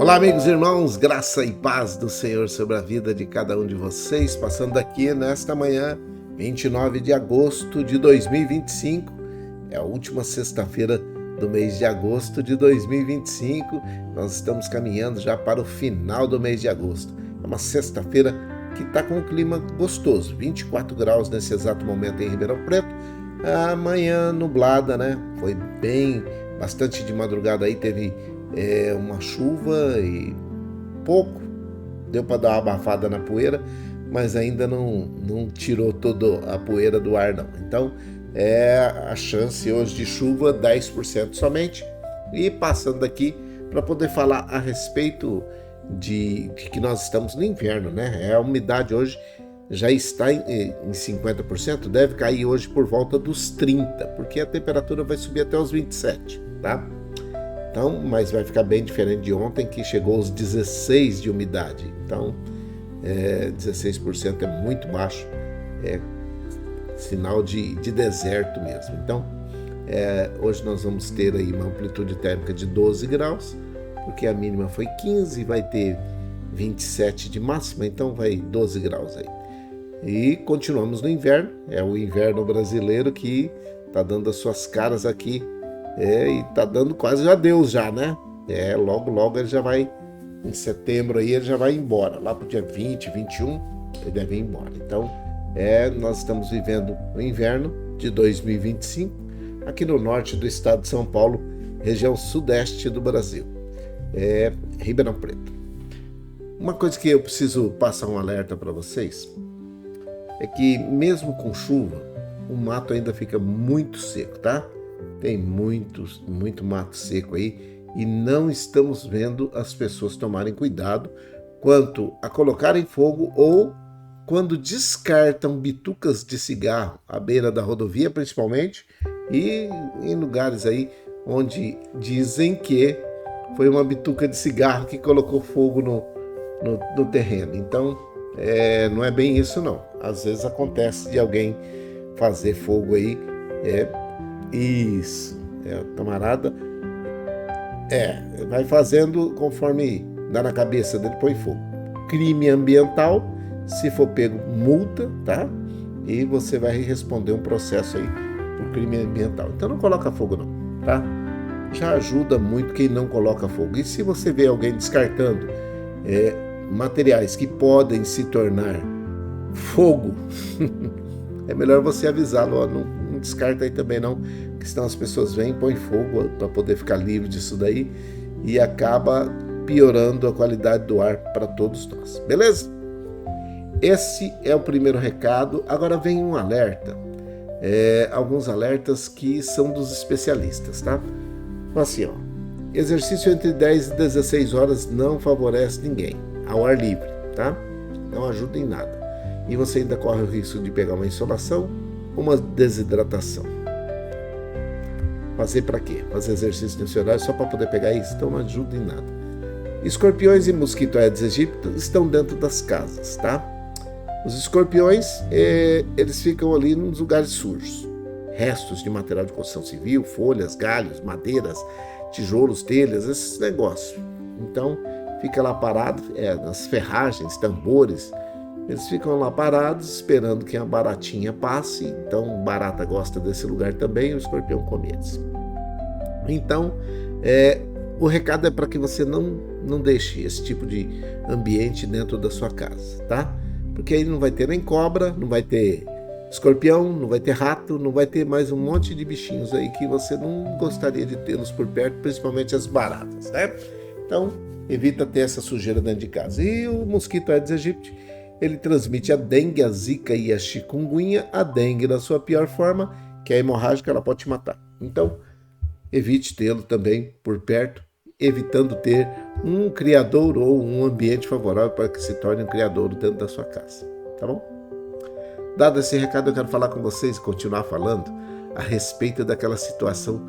Olá, amigos e irmãos, graça e paz do Senhor sobre a vida de cada um de vocês, passando aqui nesta manhã, 29 de agosto de 2025, é a última sexta-feira do mês de agosto de 2025, nós estamos caminhando já para o final do mês de agosto, é uma sexta-feira que está com um clima gostoso, 24 graus nesse exato momento em Ribeirão Preto, amanhã nublada, né, foi bastante de madrugada aí, teve uma chuva e pouco, deu para dar uma abafada na poeira, mas ainda não tirou toda a poeira do ar não. Então a chance hoje de chuva 10% somente. E passando aqui para poder falar a respeito de que nós estamos no inverno, né? A umidade hoje já está em 50%, deve cair hoje por volta dos 30%, porque a temperatura vai subir até os 27%, tá? Então, mas vai ficar bem diferente de ontem, que chegou aos 16% de umidade. Então, 16% é muito baixo, é sinal de deserto mesmo. Então, hoje nós vamos ter aí uma amplitude térmica de 12 graus, porque a mínima foi 15, vai ter 27 de máxima, então vai 12 graus aí. E continuamos no inverno, é o inverno brasileiro que está dando as suas caras aqui, e tá dando quase adeus já, né? Logo ele já vai, em setembro aí ele já vai embora, lá pro dia 20, 21 ele deve ir embora. Então, nós estamos vivendo o inverno de 2025 aqui no norte do estado de São Paulo, região sudeste do Brasil, Ribeirão Preto. Uma coisa que eu preciso passar um alerta para vocês é que mesmo com chuva, o mato ainda fica muito seco, tá? Tem muito mato seco aí e não estamos vendo as pessoas tomarem cuidado quanto a colocarem fogo ou quando descartam bitucas de cigarro à beira da rodovia, principalmente, e em lugares aí onde dizem que foi uma bituca de cigarro que colocou fogo no terreno. Então, não é bem isso não. Às vezes acontece de alguém fazer fogo aí, isso, camarada, vai fazendo conforme dá na cabeça dele, põe fogo. Crime ambiental, se for pego, multa, tá? E você vai responder um processo aí por crime ambiental. Então não coloca fogo não, tá? Já ajuda muito quem não coloca fogo. E se você vê alguém descartando materiais que podem se tornar fogo, é melhor você avisá-lo, não descarta aí também não, que senão as pessoas vêm e põem fogo para poder ficar livre disso daí e acaba piorando a qualidade do ar para todos nós, beleza? Esse é o primeiro recado. Agora vem um alerta, alguns alertas que são dos especialistas, tá? Então assim, exercício entre 10 e 16 horas não favorece ninguém, ao ar livre, tá? Não ajuda em nada. E você ainda corre o risco de pegar uma insolação, uma desidratação. Fazer para quê? Fazer exercício nesse horário só para poder pegar isso? Então não ajuda em nada. Escorpiões e mosquito Aedes aegypti estão dentro das casas, tá? Os escorpiões, eles ficam ali nos lugares sujos. Restos de material de construção civil, folhas, galhos, madeiras, tijolos, telhas, esses negócios. Então, fica lá parado, nas ferragens, tambores, eles ficam lá parados esperando que a baratinha passe. Então barata gosta desse lugar também, o escorpião come eles. Então o recado é para que você não deixe esse tipo de ambiente dentro da sua casa, tá? Porque aí não vai ter nem cobra, não vai ter escorpião, não vai ter rato, não vai ter mais um monte de bichinhos aí que você não gostaria de tê-los por perto, principalmente as baratas, né? Então evita ter essa sujeira dentro de casa. E o mosquito Aedes aegypti, ele transmite a dengue, a zika e a chikungunya. A dengue na sua pior forma, que é a hemorrágica, ela pode te matar. Então, evite tê-lo também por perto, evitando ter um criadouro ou um ambiente favorável para que se torne um criadouro dentro da sua casa, tá bom? Dado esse recado, eu quero falar com vocês e continuar falando a respeito daquela situação,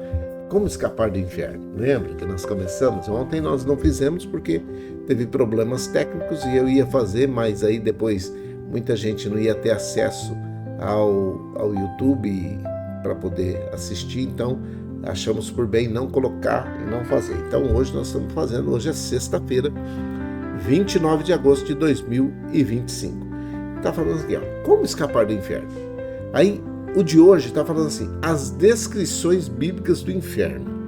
como escapar do inverno. Lembra que nós começamos? Ontem nós não fizemos porque teve problemas técnicos e eu ia fazer, mas aí depois muita gente não ia ter acesso ao YouTube para poder assistir, então achamos por bem não colocar e não fazer. Então hoje nós estamos fazendo, hoje é sexta-feira, 29 de agosto de 2025. Está falando aqui, ó, como escapar do inferno. Aí o de hoje está falando assim, as descrições bíblicas do inferno.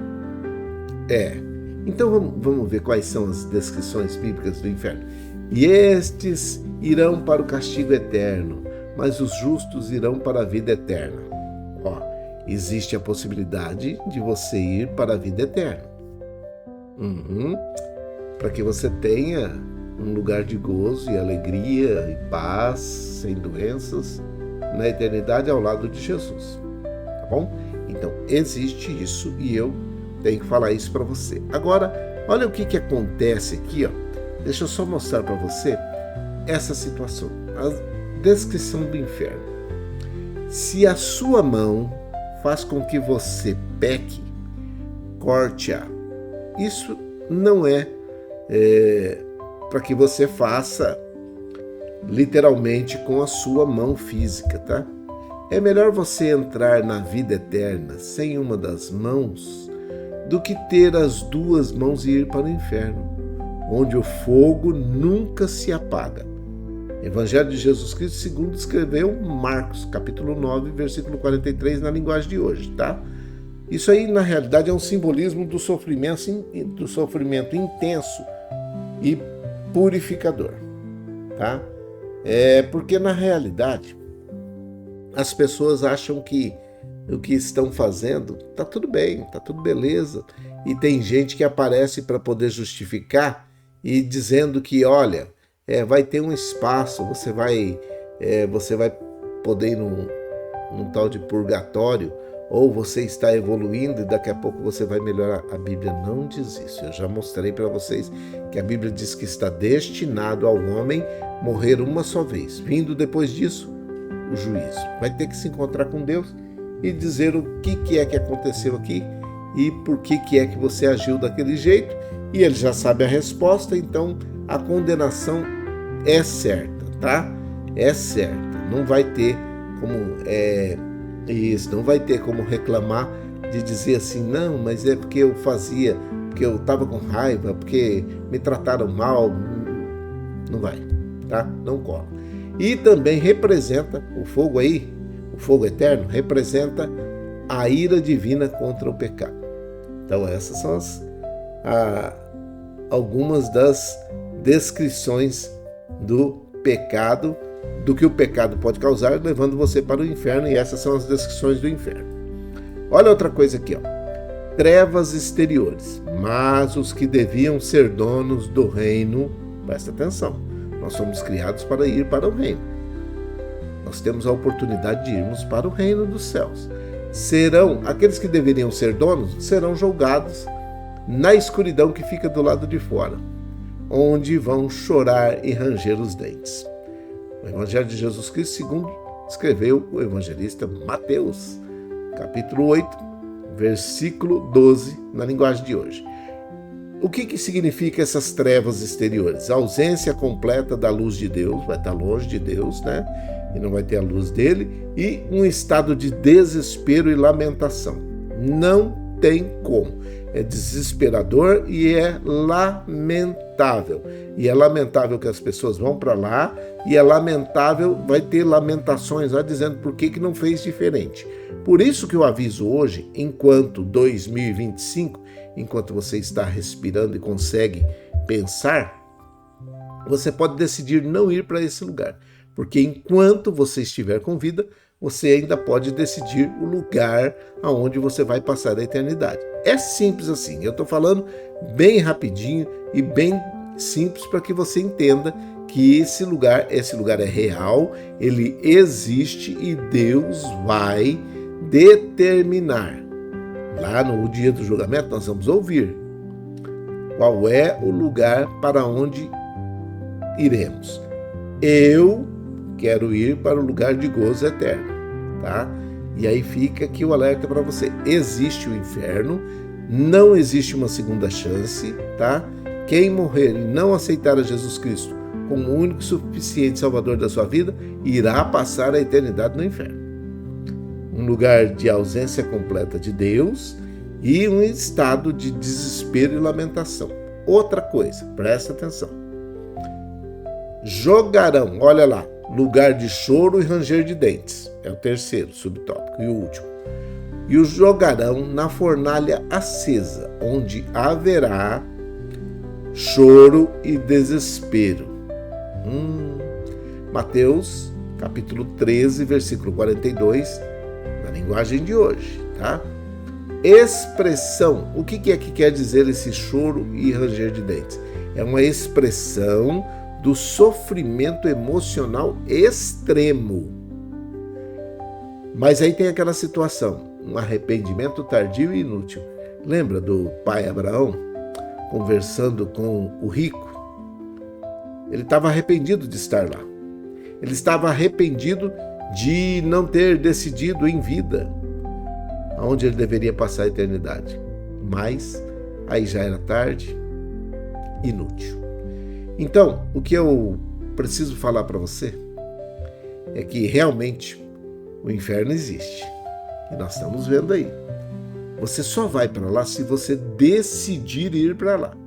Então vamos ver quais são as descrições bíblicas do inferno. E estes irão para o castigo eterno, mas os justos irão para a vida eterna. Ó, existe a possibilidade de você ir para a vida eterna. Para que você tenha um lugar de gozo e alegria e paz, sem doenças, na eternidade ao lado de Jesus. Tá bom? Então, existe isso e eu tenho que falar isso para você. Agora, olha o que acontece aqui, ó. Deixa eu só mostrar para você essa situação. A descrição do inferno. Se a sua mão faz com que você peque, corte-a. Isso não é para que você faça literalmente com a sua mão física, tá? É melhor você entrar na vida eterna sem uma das mãos do que ter as duas mãos e ir para o inferno, onde o fogo nunca se apaga. Evangelho de Jesus Cristo segundo escreveu Marcos, capítulo 9, versículo 43, na linguagem de hoje, tá? Isso aí, na realidade, é um simbolismo do sofrimento intenso e purificador, tá? Porque, na realidade, as pessoas acham que o que estão fazendo tá tudo bem, tá tudo beleza, e tem gente que aparece para poder justificar e dizendo que, olha, vai ter um espaço, você vai poder ir num tal de purgatório, ou você está evoluindo e daqui a pouco você vai melhorar. A Bíblia não diz isso. Eu já mostrei para vocês que a Bíblia diz que está destinado ao homem morrer uma só vez. Vindo depois disso, o juízo. Vai ter que se encontrar com Deus e dizer o que é que aconteceu aqui e por que é que você agiu daquele jeito. E ele já sabe a resposta, então a condenação é certa, tá? É certa. Não vai ter como... Isso, não vai ter como reclamar de dizer assim, não, mas é porque eu fazia, porque eu estava com raiva, porque me trataram mal. Não vai, tá? Não cola. E também representa, o fogo aí, o fogo eterno, representa a ira divina contra o pecado. Então essas são algumas das descrições do pecado, do que o pecado pode causar, levando você para o inferno, e essas são as descrições do inferno. Olha outra coisa aqui, ó. Trevas exteriores, mas os que deviam ser donos do reino, presta atenção, nós somos criados para ir para o reino. Nós temos a oportunidade de irmos para o reino dos céus. Aqueles que deveriam ser donos, serão julgados na escuridão que fica do lado de fora, onde vão chorar e ranger os dentes. O Evangelho de Jesus Cristo, segundo escreveu o evangelista Mateus, capítulo 8, versículo 12, na linguagem de hoje. O que significa essas trevas exteriores? A ausência completa da luz de Deus, vai estar longe de Deus, né? E não vai ter a luz dele, e um estado de desespero e lamentação. Não tem como. É desesperador e é lamentável. E é lamentável que as pessoas vão para lá, e é lamentável, vai ter lamentações lá dizendo por que não fez diferente. Por isso que eu aviso hoje, enquanto 2025, enquanto você está respirando e consegue pensar, você pode decidir não ir para esse lugar. Porque enquanto você estiver com vida, você ainda pode decidir o lugar aonde você vai passar a eternidade. É simples assim. Eu estou falando bem rapidinho e bem simples para que você entenda que esse lugar é real, ele existe e Deus vai determinar. Lá no dia do julgamento nós vamos ouvir qual é o lugar para onde iremos. Eu quero ir para o lugar de gozo eterno, tá? E aí fica aqui o alerta para você. Existe o inferno, não existe uma segunda chance, tá? Quem morrer e não aceitar a Jesus Cristo como o único e suficiente Salvador da sua vida, irá passar a eternidade no inferno. Um lugar de ausência completa de Deus e um estado de desespero e lamentação. Outra coisa, presta atenção. Jogarão, olha lá, lugar de choro e ranger de dentes. É o terceiro subtópico e o último. E os jogarão na fornalha acesa, onde haverá choro e desespero. Mateus, capítulo 13, versículo 42, na linguagem de hoje, tá? Expressão. O que é que quer dizer esse choro e ranger de dentes? É uma expressão do sofrimento emocional extremo. Mas aí tem aquela situação, um arrependimento tardio e inútil. Lembra do pai Abraão conversando com o rico? Ele estava arrependido de estar lá. Ele estava arrependido de não ter decidido em vida onde ele deveria passar a eternidade. Mas aí já era tarde, inútil. Então, o que eu preciso falar para você é que realmente o inferno existe. E nós estamos vendo aí. Você só vai para lá se você decidir ir para lá.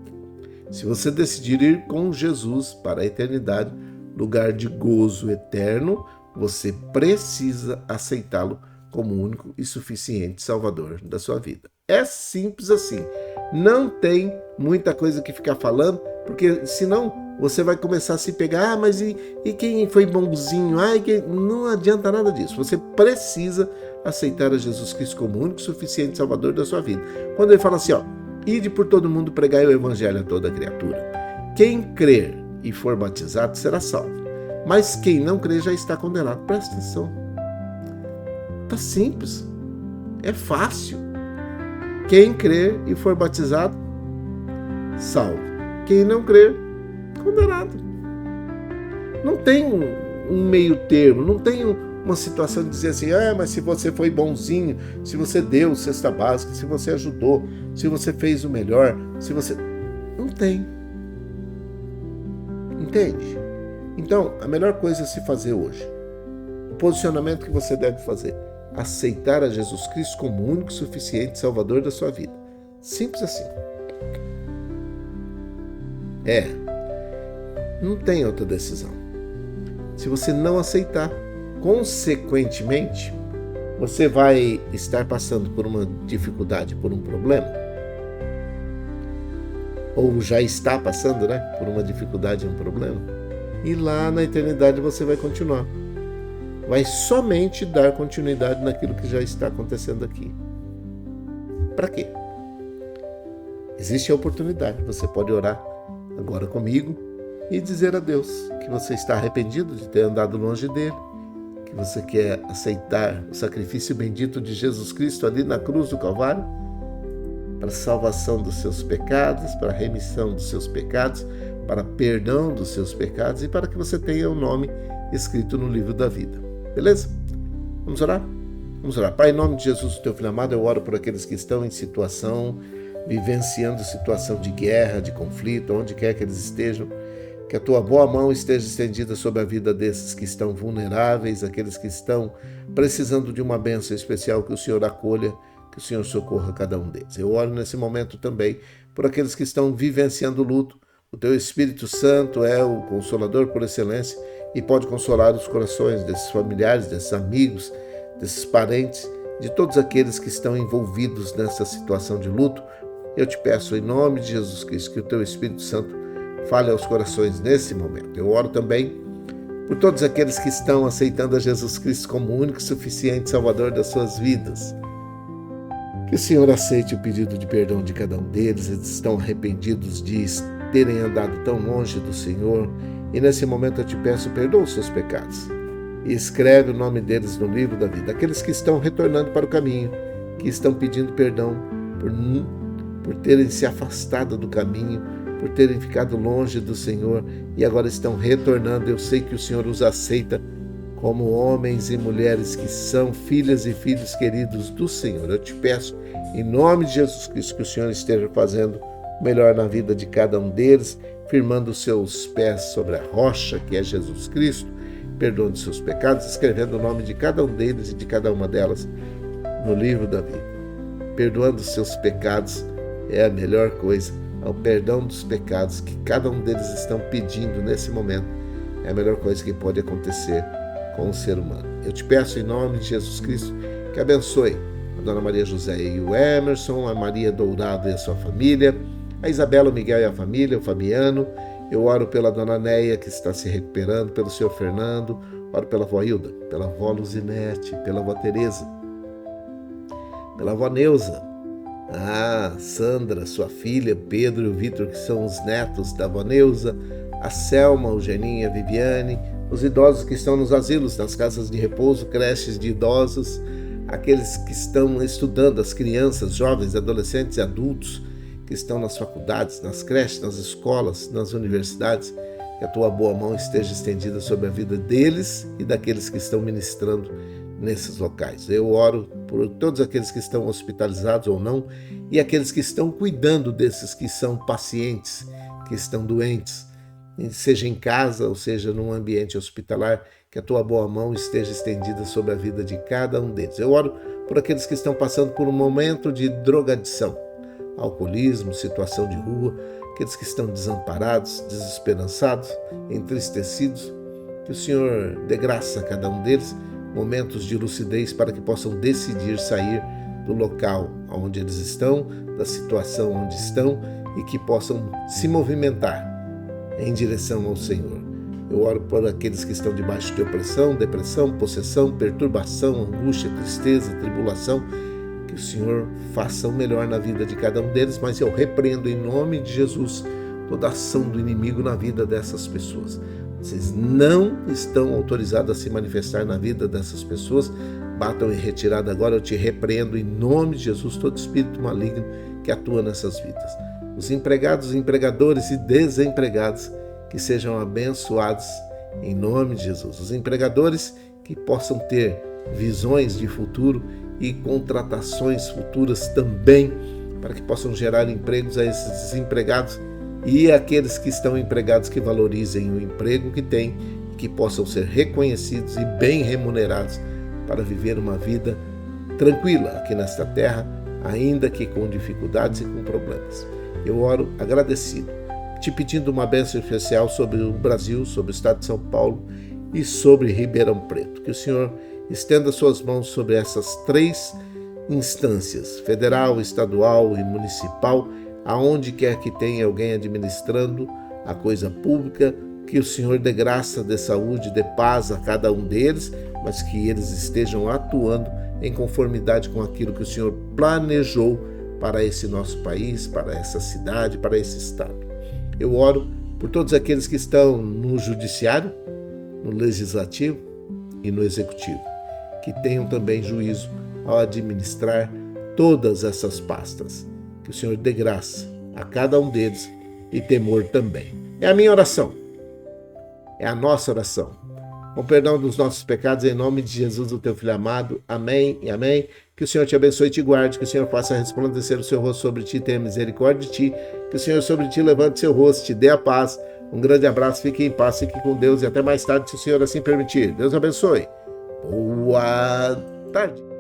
Se você decidir ir com Jesus para a eternidade, lugar de gozo eterno, você precisa aceitá-lo como único e suficiente Salvador da sua vida. É simples assim. Não tem muita coisa que ficar falando, porque senão você vai começar a se pegar, mas e quem foi bonzinho? Não adianta nada disso. Você precisa aceitar a Jesus Cristo como único e suficiente Salvador da sua vida. Quando ele fala assim, ide por todo mundo pregai o evangelho a toda criatura. Quem crer e for batizado será salvo. Mas quem não crer já está condenado. Presta atenção. Tá simples. É fácil. Quem crer e for batizado, salvo. Quem não crer, condenado. Não tem um meio termo, não tem uma situação de dizer assim, mas se você foi bonzinho, se você deu cesta básica, se você ajudou, se você fez o melhor, se você... Não tem. Entende? Então, a melhor coisa a se fazer hoje, o posicionamento que você deve fazer, aceitar a Jesus Cristo como único e suficiente Salvador da sua vida. Simples assim. Não tem outra decisão. Se você não aceitar, consequentemente, você vai estar passando por uma dificuldade, por um problema. Ou já está passando, por uma dificuldade e um problema. E lá na eternidade você vai continuar. Vai somente dar continuidade naquilo que já está acontecendo aqui. Para quê? Existe a oportunidade. Você pode orar agora comigo e dizer a Deus que você está arrependido de ter andado longe dele, que você quer aceitar o sacrifício bendito de Jesus Cristo ali na cruz do Calvário, para a salvação dos seus pecados, para a remissão dos seus pecados, para perdão dos seus pecados e para que você tenha o nome escrito no livro da vida. Beleza? Vamos orar? Vamos orar. Pai, em nome de Jesus, o teu filho amado, eu oro por aqueles que estão em vivenciando situação de guerra, de conflito, onde quer que eles estejam, que a tua boa mão esteja estendida sobre a vida desses que estão vulneráveis, aqueles que estão precisando de uma bênção especial, que o Senhor acolha, que o Senhor socorra cada um deles. Eu oro nesse momento também por aqueles que estão vivenciando luto. O teu Espírito Santo é o Consolador por excelência e pode consolar os corações desses familiares, desses amigos, desses parentes, de todos aqueles que estão envolvidos nessa situação de luto. Eu te peço, em nome de Jesus Cristo, que o teu Espírito Santo fale aos corações nesse momento. Eu oro também por todos aqueles que estão aceitando a Jesus Cristo como o único e suficiente Salvador das suas vidas. Que o Senhor aceite o pedido de perdão de cada um deles. Eles estão arrependidos de terem andado tão longe do Senhor. E nesse momento eu te peço, perdoa os seus pecados. E escreve o nome deles no livro da vida. Aqueles que estão retornando para o caminho, que estão pedindo perdão por terem se afastado do caminho, por terem ficado longe do Senhor e agora estão retornando. Eu sei que o Senhor os aceita como homens e mulheres que são filhas e filhos queridos do Senhor. Eu te peço, em nome de Jesus Cristo, que o Senhor esteja fazendo o melhor na vida de cada um deles, firmando os seus pés sobre a rocha, que é Jesus Cristo, perdoando seus pecados, escrevendo o nome de cada um deles e de cada uma delas no livro da vida. perdoando os seus pecados, é a melhor coisa. O perdão dos pecados que cada um deles estão pedindo nesse momento é a melhor coisa que pode acontecer com o ser humano. Eu te peço em nome de Jesus Cristo que abençoe a Dona Maria José e o Emerson, a Maria Dourado e a sua família, a Isabela, o Miguel e a família, o Fabiano. Eu oro pela Dona Neia, que está se recuperando, pelo senhor Fernando, oro pela avó Hilda, pela avó Luzinete, pela avó Tereza, pela avó Neuza, a Sandra, sua filha, Pedro e o Vitor, que são os netos da avó Neuza, a Selma, o Geninho, a Viviane, os idosos que estão nos asilos, nas casas de repouso, creches de idosos, aqueles que estão estudando, as crianças, jovens, adolescentes e adultos que estão nas faculdades, nas creches, nas escolas, nas universidades, que a tua boa mão esteja estendida sobre a vida deles e daqueles que estão ministrando nesses locais. Eu oro por todos aqueles que estão hospitalizados ou não e aqueles que estão cuidando desses que são pacientes, que estão doentes, seja em casa ou seja num ambiente hospitalar, que a tua boa mão esteja estendida sobre a vida de cada um deles. Eu oro por aqueles que estão passando por um momento de drogadição, alcoolismo, situação de rua, aqueles que estão desamparados, desesperançados, entristecidos, que o Senhor dê graça a cada um deles, momentos de lucidez para que possam decidir sair do local onde eles estão, da situação onde estão e que possam se movimentar em direção ao Senhor. Eu oro por aqueles que estão debaixo de opressão, depressão, possessão, perturbação, angústia, tristeza, tribulação, que o Senhor faça o melhor na vida de cada um deles, mas eu repreendo em nome de Jesus toda ação do inimigo na vida dessas pessoas. Vocês não estão autorizados a se manifestar na vida dessas pessoas. Batam em retirada agora. Eu te repreendo em nome de Jesus todo espírito maligno que atua nessas vidas. Os empregados, empregadores e desempregados que sejam abençoados em nome de Jesus. Os empregadores que possam ter visões de futuro e contratações futuras também, para que possam gerar empregos a esses desempregados e aqueles que estão empregados que valorizem o emprego que têm e que possam ser reconhecidos e bem remunerados para viver uma vida tranquila aqui nesta terra, ainda que com dificuldades e com problemas. Eu oro agradecido, te pedindo uma bênção especial sobre o Brasil, sobre o estado de São Paulo e sobre Ribeirão Preto. Que o Senhor estenda suas mãos sobre essas três instâncias, federal, estadual e municipal, aonde quer que tenha alguém administrando a coisa pública, que o Senhor dê graça, dê saúde, dê paz a cada um deles, mas que eles estejam atuando em conformidade com aquilo que o Senhor planejou para esse nosso país, para essa cidade, para esse estado. Eu oro por todos aqueles que estão no judiciário, no legislativo e no executivo, que tenham também juízo ao administrar todas essas pastas. Que o Senhor dê graça a cada um deles e temor também. É a minha oração, é a nossa oração. Com perdão dos nossos pecados, em nome de Jesus, o teu Filho amado. Amém e amém. Que o Senhor te abençoe e te guarde, que o Senhor faça resplandecer o seu rosto sobre ti e tenha misericórdia de ti, que o Senhor sobre ti levante seu rosto, te dê a paz. Um grande abraço, fique em paz, fique com Deus e até mais tarde, se o Senhor assim permitir. Deus abençoe. Boa tarde.